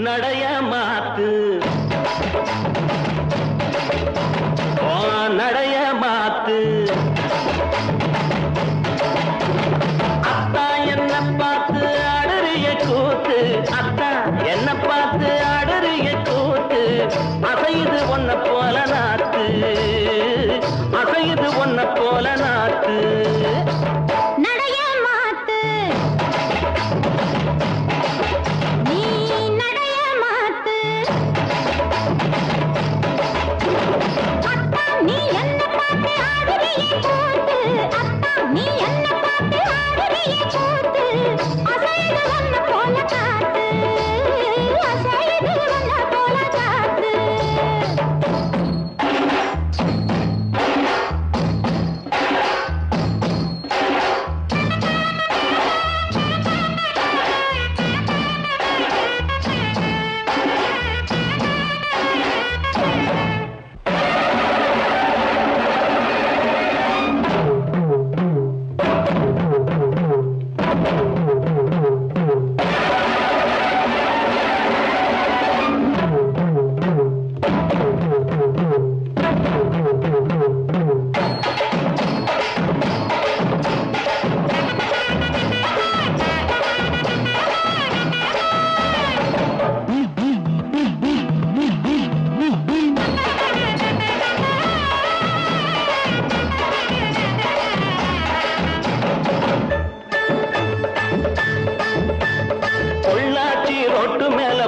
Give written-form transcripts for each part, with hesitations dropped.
நடைய மாத்து நடைய மாத்து அத்தா என்ன பார்த்து ஆடுறிய கூத்து அத்தா என்ன பார்த்து ஆடுறிய கூத்து அசையுது ஒன்ன போல நாத்து அசையுது ஒன்ன போல நாத்து நடைய மாத்து நீ நடைய மாத்து அத்தா நீ என்ன பார்த்து ஆடுறிய கூத்து அத்தா நீ என்ன பார்த்து ஆடுறிய கூத்து அசையுது ஒன்ன போல காத்து அசையுது ஒன்ன போல காத்து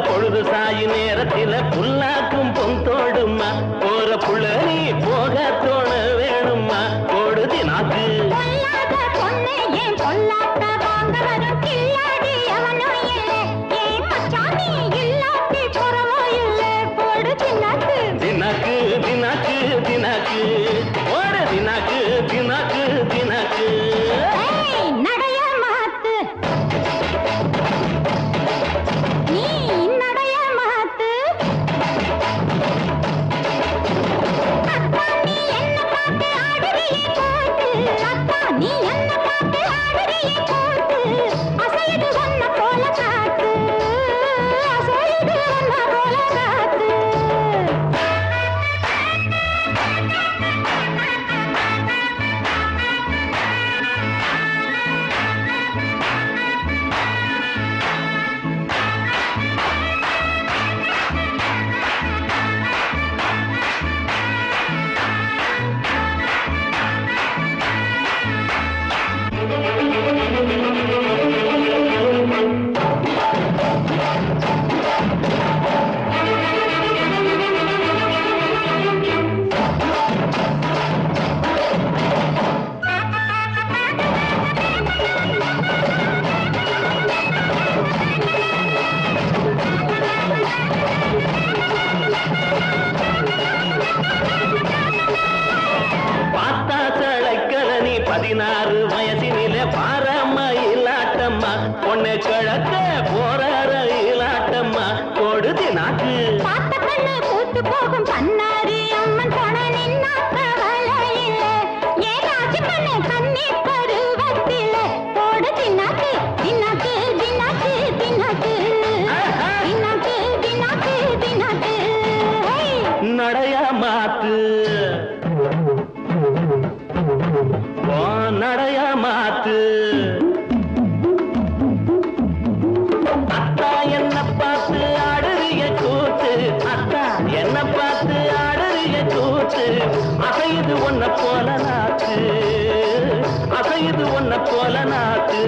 பொழுது சாயி நேரத்தில புல்லாக்கும் பொந்தோடுமா போற புள்ள நீ போக தோண வேணுமா போடுதி நாக்கு தினாக்கு தினாக்கு தினாக்கு ஓடு தினாக்கு தினாக்கு தினாக்கு நடைய மாத்து நீ நடைய மாத்து அத்தா நீ என்ன பார்த்து ஆடுறிய கூத்து அத்தா நீ என்ன பார்த்து ஆடுறிய கூத்து அசையுது ஒன்ன போல காத்து அசையுது ஒன்ன போல காத்து பார்த்தா சளைக்கல நீ 16 வயசினில பாரமயிலாட்டம்மா பொண்ணு கிழக்க போற ரயிலாட்டம்மா கொடுதி நாக்கு பார்த்த கண்ணு பூத்து போகும் பன்னாரி அம்மன் போன நின்னா கவலையில ஏ ராஜி கண்ணு கண்ணி பருவத்தில போடு தின்னாக்கு தின்னாக்கு தின்னாக்கு தின்னாக்கு தின்னாக்கு தின்னாக்கு தின்னாக்கு நடைய மாத்து நடைய மாத்து அத்தா என்ன பார்த்து ஆடுறிய கூத்து அத்தா என்ன பார்த்து ஆடுறிய கூத்து அசையுது ஒன்ன போல நாத்து அசையுது ஒன்ன போல நாத்து